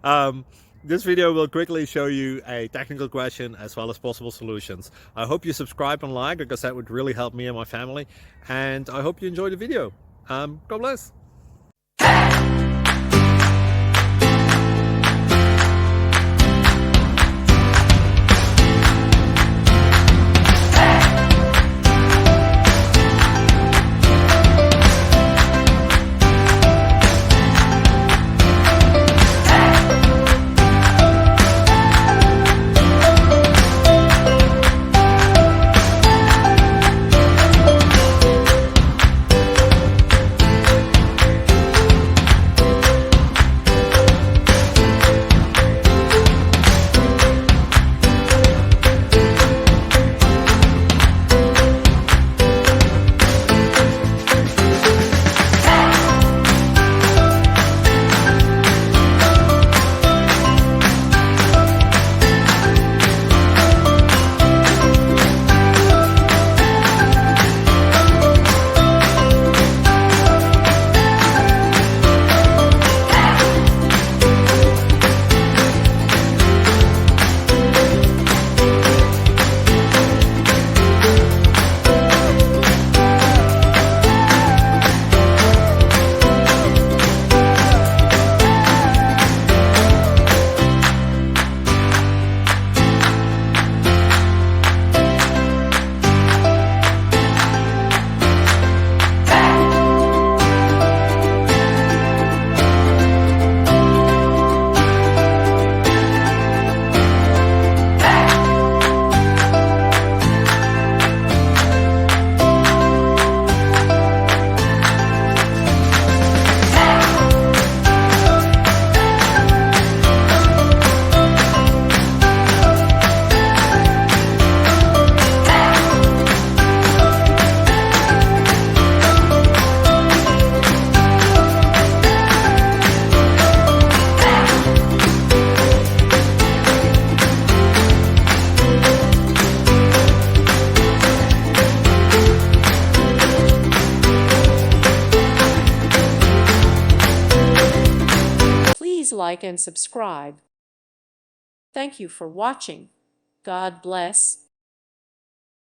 um, this video will quickly show you a technical question as well as possible solutions. I hope you subscribe and like, because that would really help me and my family. And I hope you enjoy the video. God bless. Please like and subscribe. Thank you for watching. God bless.